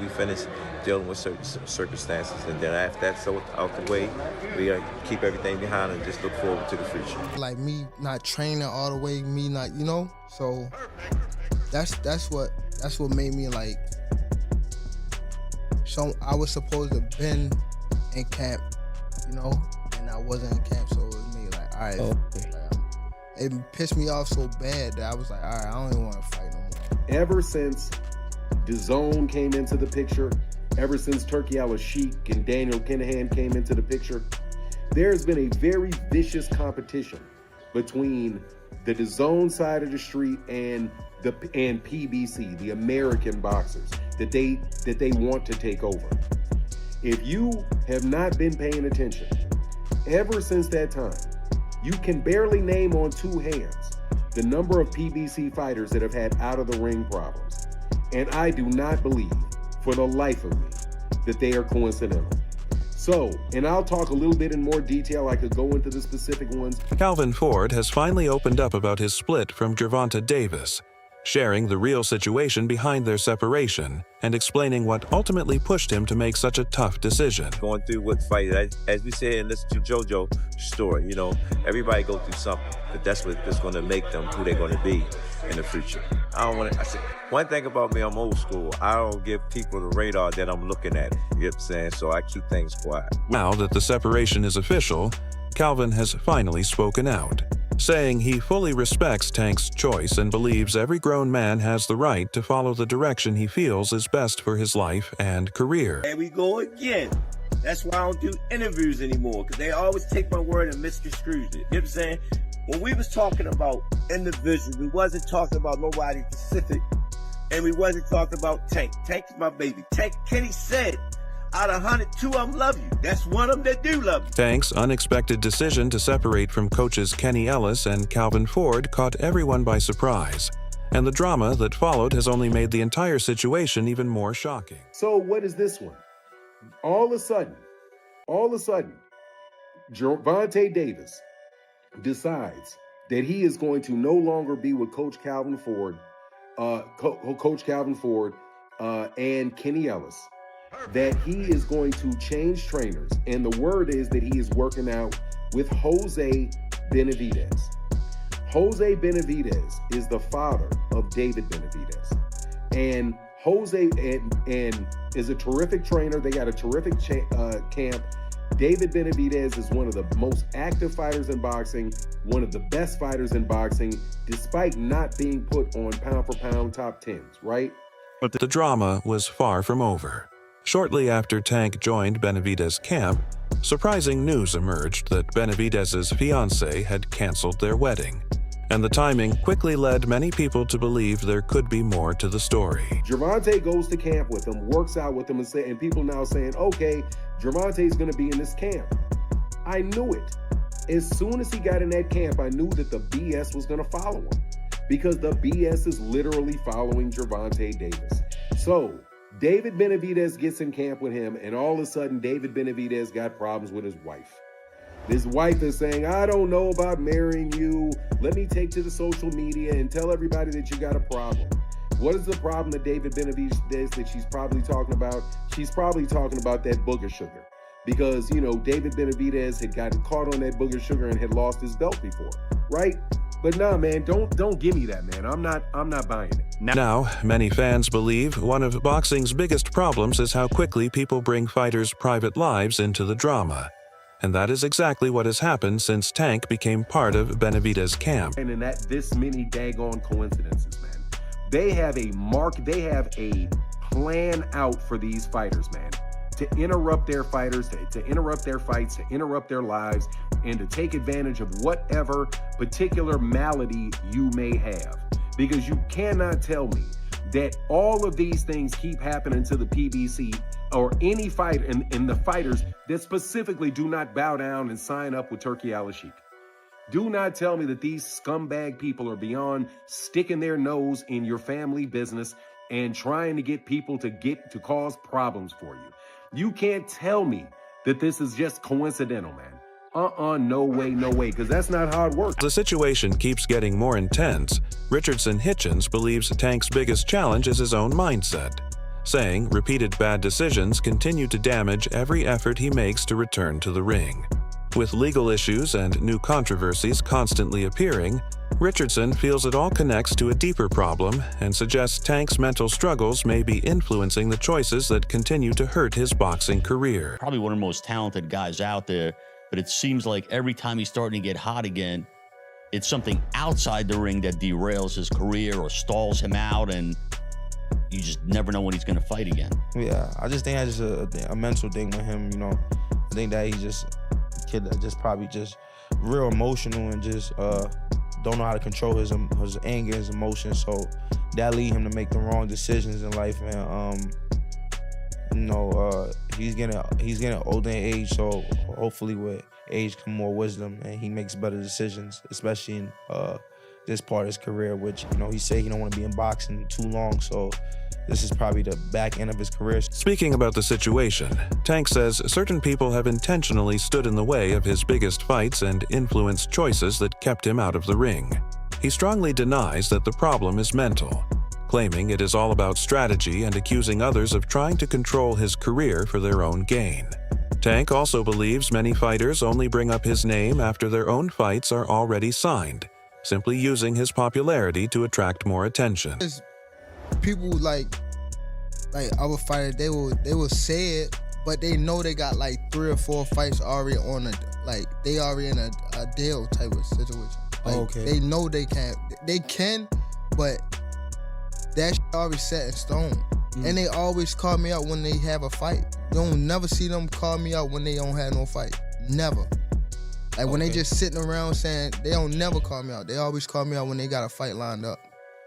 we finish dealing with certain circumstances, and then after that's out the way, we keep everything behind and just look forward to the future. Like me not training all the way, me not, you know, so that's what made me like. So I was supposed to have been in camp, you know, and I wasn't in camp, so it was me like, all right. It pissed me off so bad that I was like, all right, I don't even want to fight no more. Ever since DAZN came into the picture, ever since Turki Al-Sheikh and Daniel Kinahan came into the picture, there's been a very vicious competition between the DAZN side of the street and PBC, the American boxers, that they want to take over. If you have not been paying attention, ever since that time, you can barely name on two hands the number of PBC fighters that have had out-of-the-ring problems. And I do not believe, for the life of me, that they are coincidental. So, and I'll talk a little bit in more detail. I could go into the specific ones. Calvin Ford has finally opened up about his split from Gervonta Davis, sharing the real situation behind their separation and explaining what ultimately pushed him to make such a tough decision. Going through what fight, as we said, and listen to JoJo's story, you know, everybody go through something, but that's what's going to make them who they're going to be in the future. I said, one thing about me, I'm old school. I don't give people the radar that I'm looking at. You know what I'm saying? So I keep things quiet. Now that the separation is official, Calvin has finally spoken out, saying he fully respects Tank's choice and believes every grown man has the right to follow the direction he feels is best for his life and career. There we go again. That's why I don't do interviews anymore, because they always take my word and misconstrue it. You know what I'm saying? When we was talking about individuals, we wasn't talking about nobody specific, and we wasn't talking about Tank. Tank is my baby. Tank, Kenny said, out of 100, 2 of them love you. That's one of them that do love you. Tank's unexpected decision to separate from coaches Kenny Ellis and Calvin Ford caught everyone by surprise, and the drama that followed has only made the entire situation even more shocking. So what is this one? All of a sudden, Gervonta Davis decides that he is going to no longer be with Coach Calvin Ford, and Kenny Ellis, that he is going to change trainers, and the word is that he is working out with Jose Benavidez. Jose Benavidez is the father of David Benavidez, and Jose and is a terrific trainer. They got a terrific camp. David Benavidez is one of the most active fighters in boxing, one of the best fighters in boxing, despite not being put on pound-for-pound top 10s, right? But the drama was far from over. Shortly after Tank joined Benavidez's camp, surprising news emerged that Benavidez's fiancée had canceled their wedding, and the timing quickly led many people to believe there could be more to the story. Gervonta goes to camp with him, works out with him, and people now saying, okay, Gervonta is going to be in this camp. I knew it. As soon as he got in that camp, I knew that the BS was going to follow him, because the BS is literally following Gervonta Davis. So David Benavidez gets in camp with him, and all of a sudden, David Benavidez got problems with his wife. His wife is saying, I don't know about marrying you. Let me take to the social media and tell everybody that you got a problem. What is the problem that David Benavidez that she's probably talking about? She's probably talking about that booger sugar. Because, you know, David Benavidez had gotten caught on that booger sugar and had lost his belt before, right? But nah, man, don't give me that, man. I'm not buying it. Now, many fans believe one of boxing's biggest problems is how quickly people bring fighters' private lives into the drama. And that is exactly what has happened since Tank became part of Benavidez's camp. And in that, this many daggone coincidences, man. They have a plan out for these fighters, man, to interrupt their fighters, to interrupt their fights, to interrupt their lives, and to take advantage of whatever particular malady you may have. Because you cannot tell me that all of these things keep happening to the PBC or any fighter and the fighters that specifically do not bow down and sign up with Turki Al-Sheikh. Do not tell me that these scumbag people are beyond sticking their nose in your family business and trying to get people to cause problems for you. You can't tell me that this is just coincidental, man. No way, because that's not how it works. The situation keeps getting more intense. Richardson Hitchens believes Tank's biggest challenge is his own mindset. saying repeated bad decisions continue to damage every effort he makes to return to the ring. With legal issues and new controversies constantly appearing, Richardson feels it all connects to a deeper problem and suggests Tank's mental struggles may be influencing the choices that continue to hurt his boxing career. Probably one of the most talented guys out there, but it seems like every time he's starting to get hot again, it's something outside the ring that derails his career or stalls him out, and you just never know when he's going to fight again. Yeah, I just think that's just a mental thing with him, you know. I think that he's just a kid that just probably just real emotional and just don't know how to control his anger, his emotions. So that lead him to make the wrong decisions in life. And he's getting older in age. So hopefully with age come more wisdom, and he makes better decisions, especially in this part of his career. Which he said he don't want to be in boxing too long. So this is probably the back end of his career. Speaking about the situation, Tank says certain people have intentionally stood in the way of his biggest fights and influenced choices that kept him out of the ring. He strongly denies that the problem is mental, claiming it is all about strategy and accusing others of trying to control his career for their own gain. Tank also believes many fighters only bring up his name after their own fights are already signed, simply using his popularity to attract more attention. People like other fighters, they will say it, but they know they got like 3 or 4 fights already on they already in a deal type of situation. Like, okay. They know they can, but that shit already set in stone. And they always call me out when they have a fight. You don't never see them call me out when they don't have no fight. Never. Like when they just sitting around saying, they don't never call me out. They always call me out when they got a fight lined up.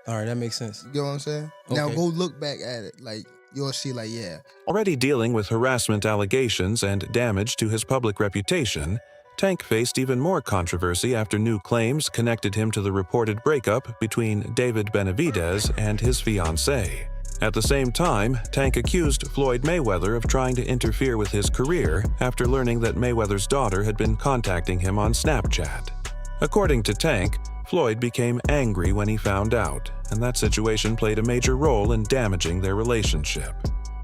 All right, that makes sense. You get what I'm saying? Okay. Now go look back at it. Like you'll see yeah. Already dealing with harassment allegations and damage to his public reputation, Tank faced even more controversy after new claims connected him to the reported breakup between David Benavidez and his fiancée. At the same time, Tank accused Floyd Mayweather of trying to interfere with his career after learning that Mayweather's daughter had been contacting him on Snapchat. According to Tank, Floyd became angry when he found out, and that situation played a major role in damaging their relationship.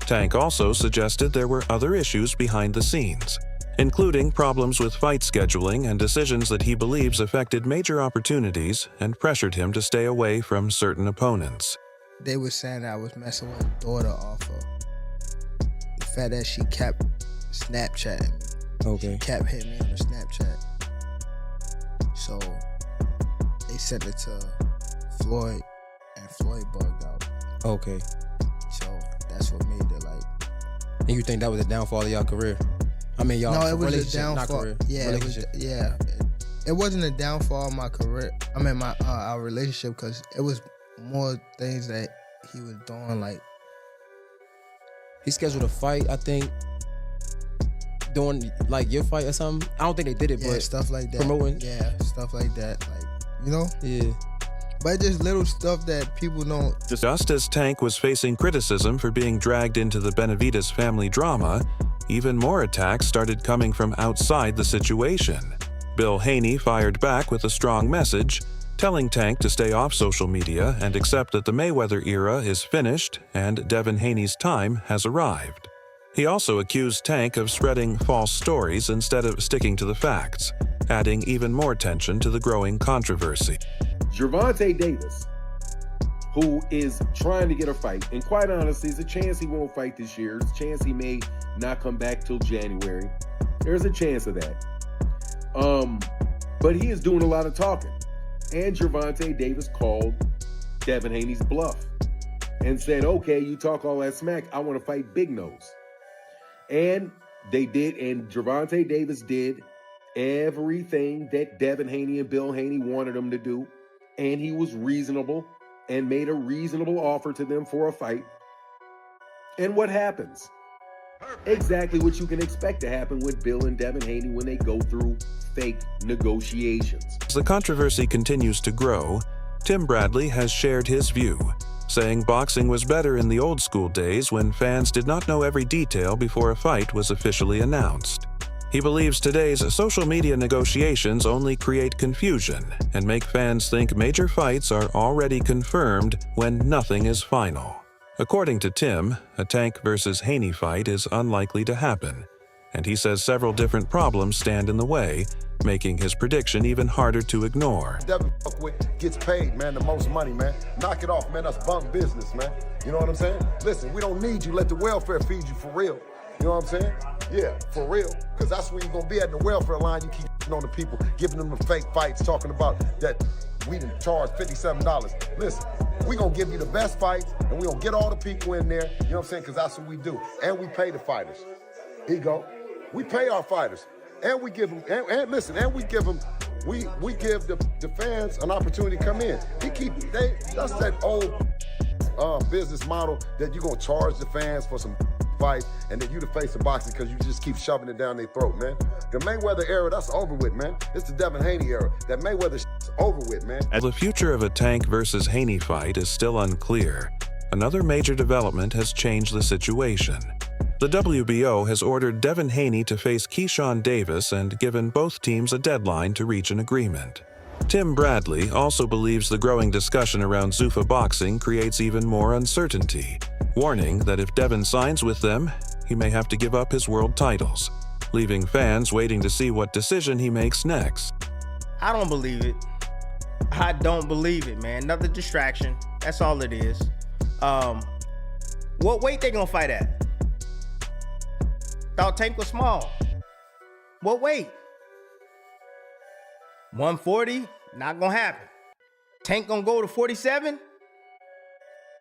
Tank also suggested there were other issues behind the scenes, including problems with fight scheduling and decisions that he believes affected major opportunities and pressured him to stay away from certain opponents. They were saying that I was messing with his daughter off of the fact that she kept Snapchatting me. Okay. She kept hitting me on the Snapchat. So they sent it to Floyd, and Floyd bugged out. Okay. So that's what made it And you think that was a downfall of y'all career? I mean, y'all no, it was a relationship, not downfall. career. Yeah, it wasn't a downfall of my career. I mean, our relationship, because it was more things that he was doing. Like he scheduled a fight, I think, doing like your fight or something. I don't think they did it, but stuff like that. Promoting. Yeah, stuff like that. Like, Yeah. But just little stuff that people don't. Just as Tank was facing criticism for being dragged into the Benavidez family drama, even more attacks started coming from outside the situation. Bill Haney fired back with a strong message, telling Tank to stay off social media and accept that the Mayweather era is finished and Devin Haney's time has arrived. He also accused Tank of spreading false stories instead of sticking to the facts, adding even more tension to the growing controversy. Gervonta Davis, who is trying to get a fight, and quite honestly, there's a chance he won't fight this year. There's a chance he may not come back till January. There's a chance of that. But he is doing a lot of talking. And Gervonta Davis called Devin Haney's bluff and said, okay, you talk all that smack, I want to fight Big Nose. And they did, and Gervonta Davis did everything that Devin Haney and Bill Haney wanted him to do. And he was reasonable and made a reasonable offer to them for a fight. And what happens? Exactly what you can expect to happen with Bill and Devin Haney when they go through fake negotiations. As the controversy continues to grow, Tim Bradley has shared his view, saying boxing was better in the old school days when fans did not know every detail before a fight was officially announced. He believes today's social media negotiations only create confusion and make fans think major fights are already confirmed when nothing is final. According to Tim, a Tank versus Haney fight is unlikely to happen, and he says several different problems stand in the way, making his prediction even harder to ignore. Devin fuck with gets paid, man, the most money, man. Knock it off, man. That's bunk business, man. You know what I'm saying? Listen, we don't need you. Let the welfare feed you for real. You know what I'm saying? Yeah, for real. Because that's where you're going to be at in the welfare line. You keep on the people, giving them the fake fights, talking about that we done charged $57. Listen, we going to give you the best fights, and we going to get all the people in there. You know what I'm saying? Because that's what we do. And we pay the fighters. Here you go. We pay our fighters. And we give them, and listen, and we give them, we give the fans an opportunity to come in. That's that old business model that you're going to charge the fans for some fight, and then you the face of boxing because you just keep shoving it down their throat, man. The Mayweather era, that's over with, man. It's the Devin Haney era. That Mayweather shit's over with, man. As the future of a Tank versus Haney fight is still unclear, another major development has changed the situation. The WBO has ordered Devin Haney to face Keyshawn Davis and given both teams a deadline to reach an agreement. Tim Bradley also believes the growing discussion around Zuffa boxing creates even more uncertainty, warning that if Devin signs with them, he may have to give up his world titles, leaving fans waiting to see what decision he makes next. I don't believe it. I don't believe it, man. Another distraction. That's all it is. What weight they gonna fight at? Thought Tank was small. What weight? 140? Not gonna happen. Tank gonna go to 47?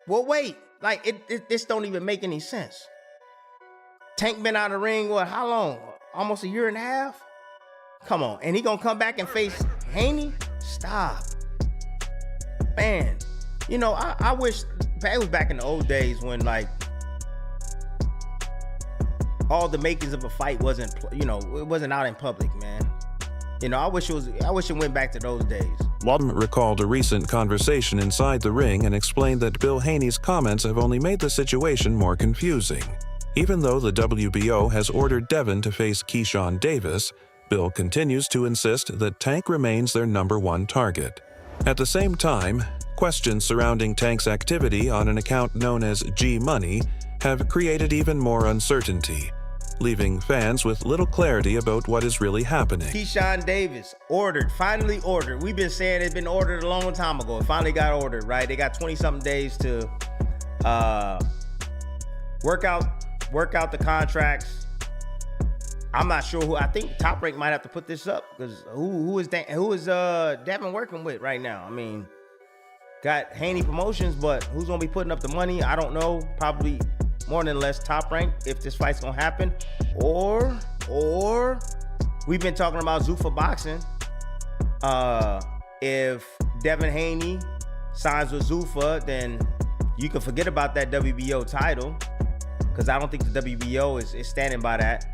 What weight? Like, this don't even make any sense. Tank been out of the ring, what, how long? Almost a year and a half? Come on, and he gonna come back and face Haney? Stop. Man, you know, I wish, it was back in the old days when, like, all the makings of a fight wasn't, you know, it wasn't out in public, man. You know, I wish it went back to those days. Walton recalled a recent conversation inside the ring and explained that Bill Haney's comments have only made the situation more confusing. Even though the WBO has ordered Devin to face Keyshawn Davis, Bill continues to insist that Tank remains their #1 target. At the same time, questions surrounding Tank's activity on an account known as G Money have created even more uncertainty, leaving fans with little clarity about what is really happening. Keyshawn Davis, finally ordered. We've been saying it's been ordered a long time ago. It finally got ordered, right? They got 20-something days to work out the contracts. I'm not sure who. I think Top Rank might have to put this up because who is Devin working with right now? I mean, got Haney Promotions, but who's gonna be putting up the money? I don't know. Probably more than less Top Rank if this fight's gonna happen, or we've been talking about Zuffa boxing. If Devin Haney signs with Zuffa, then you can forget about that WBO title because I don't think the WBO is standing by that.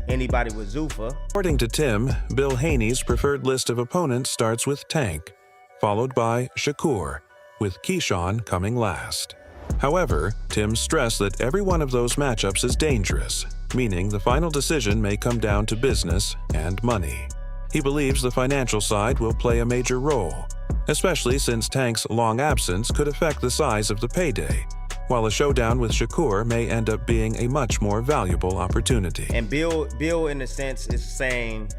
Anybody with Zuffa. According to Tim, Bill Haney's preferred list of opponents starts with Tank, followed by Shakur, with Keyshawn coming last. However, Tim stressed that every one of those matchups is dangerous, meaning the final decision may come down to business and money. He believes the financial side will play a major role, especially since Tank's long absence could affect the size of the payday, while a showdown with Shakur may end up being a much more valuable opportunity. And Bill in a sense, is saying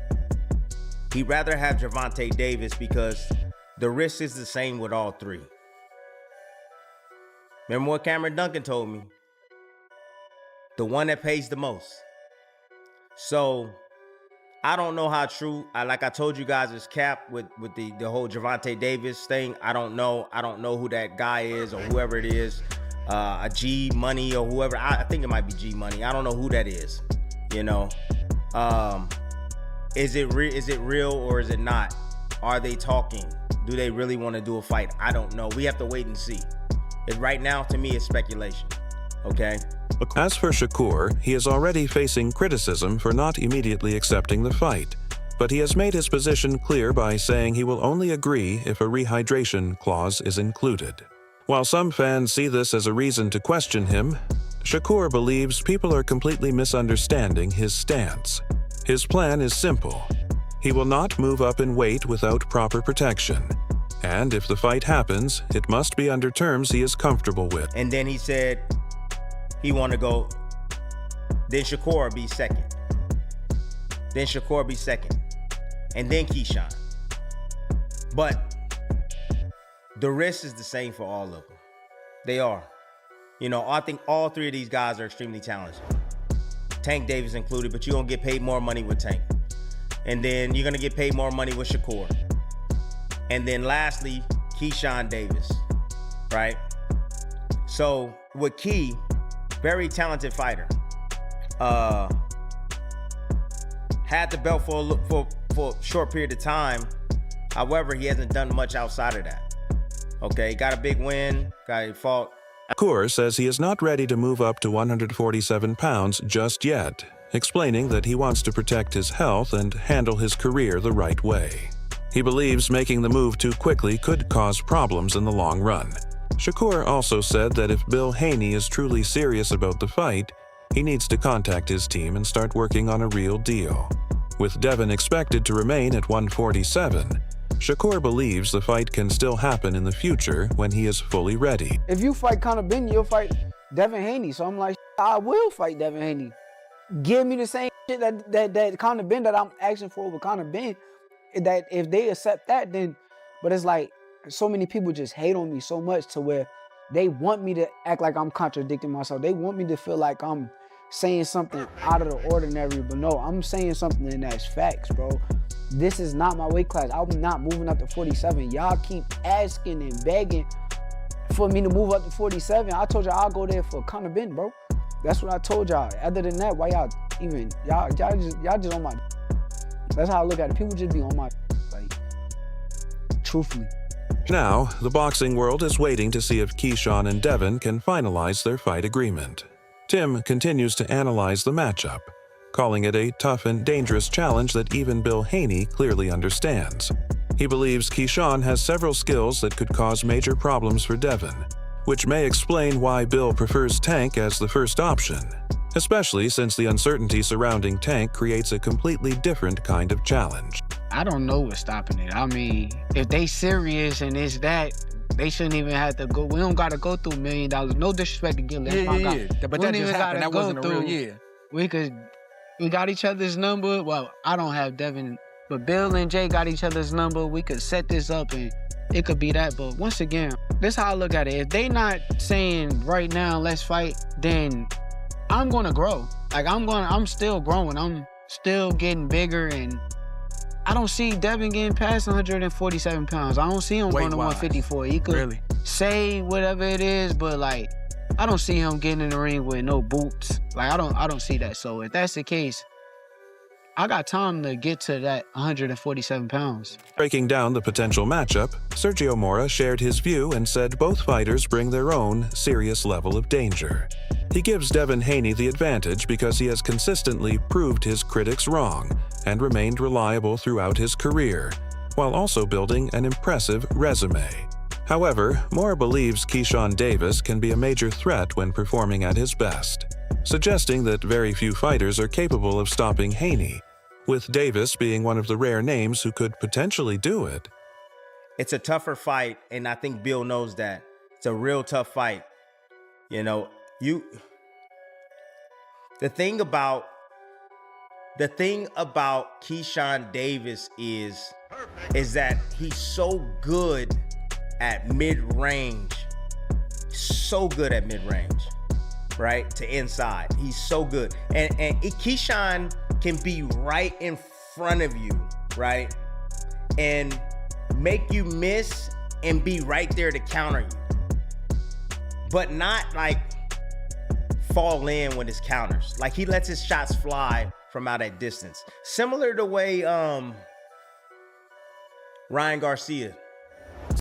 he'd rather have Gervonta Davis because the risk is the same with all three. Remember what Cameron Duncan told me? The one that pays the most. So I don't know how true. Like I told you guys, it's cap with the whole Gervonta Davis thing. I don't know who that guy is or whoever it is. A G Money or whoever. I think it might be G Money. I don't know who that is. You know, is it real or is it not? Are they talking? Do they really want to do a fight? I don't know. We have to wait and see. Right now, to me, it's speculation. Okay. As for Shakur, he is already facing criticism for not immediately accepting the fight, but he has made his position clear by saying he will only agree if a rehydration clause is included. While some fans see this as a reason to question him, Shakur believes people are completely misunderstanding his stance. His plan is simple. He will not move up in weight without proper protection, And if the fight happens, it must be under terms he is comfortable with. And then he said he want to go, then Shakur be second. Then Shakur be second. And then Keyshawn. But the risk is the same for all of them. They are. You know, I think all three of these guys are extremely talented. Tank Davis included, but you're going to get paid more money with Tank. And then you're going to get paid more money with Shakur. And then lastly, Keyshawn Davis, right? So with Key, very talented fighter. Had the belt for a short period of time. However, he hasn't done much outside of that. Okay, got a big win, got a fault. Shakur says he is not ready to move up to 147 pounds just yet, explaining that he wants to protect his health and handle his career the right way. He believes making the move too quickly could cause problems in the long run. Shakur also said that if Bill Haney is truly serious about the fight, he needs to contact his team and start working on a real deal. With Devin expected to remain at 147, Shakur believes the fight can still happen in the future when he is fully ready. If you fight Conor Benn, you'll fight Devin Haney. So I'm like, I will fight Devin Haney. Give me the same shit that Conor Benn that I'm asking for with Conor Benn. That if they accept that, then, but it's like so many people just hate on me so much to where they want me to act like I'm contradicting myself. They want me to feel like I'm saying something out of the ordinary, but no, I'm saying something that's facts, bro. This is not my weight class. I'm not moving up to 47. Y'all keep asking and begging for me to move up to 47. I told y'all I'll go there for Conor Benn, bro. That's what I told y'all. Other than that, why y'all just on my. That's how I look at it. People just be on my, like, truthfully. Now, the boxing world is waiting to see if Keyshawn and Devin can finalize their fight agreement. Tim continues to analyze the matchup, calling it a tough and dangerous challenge that even Bill Haney clearly understands. He believes Keyshawn has several skills that could cause major problems for Devin, which may explain why Bill prefers Tank as the first option, especially since the uncertainty surrounding Tank creates a completely different kind of challenge. I don't know what's stopping it. I mean, if they serious and it's that, they shouldn't even have to go. We don't got to go through $1 million. No disrespect to Gilly. Yeah. But that just happened. That wasn't a real year. We got each other's number. Well, I don't have Devin, but Bill and Jay got each other's number. We could set this up and it could be that. But once again, this is how I look at it. If they not saying right now, let's fight, then I'm going to grow. Like, I'm still growing. I'm still getting bigger, and I don't see Devin getting past 147 pounds. I don't see him going to 154. He could really say whatever it is, but, like, I don't see him getting in the ring with no boots. Like, I don't see that. So if that's the case, I got time to get to that 147 pounds. Breaking down the potential matchup, Sergio Mora shared his view and said both fighters bring their own serious level of danger. He gives Devin Haney the advantage because he has consistently proved his critics wrong and remained reliable throughout his career, while also building an impressive resume. However, Mora believes Keyshawn Davis can be a major threat when performing at his best, suggesting that very few fighters are capable of stopping Haney, with Davis being one of the rare names who could potentially do it. It's a tougher fight, and I think Bill knows that. It's a real tough fight. You know, the thing about Keyshawn Davis is that he's so good at mid-range. So good at mid-range. Right, to inside. He's so good. And Keyshawn can be right in front of you, right? And make you miss and be right there to counter you. But not like fall in with his counters. Like, he lets his shots fly from out at distance. Similar to the way Ryan Garcia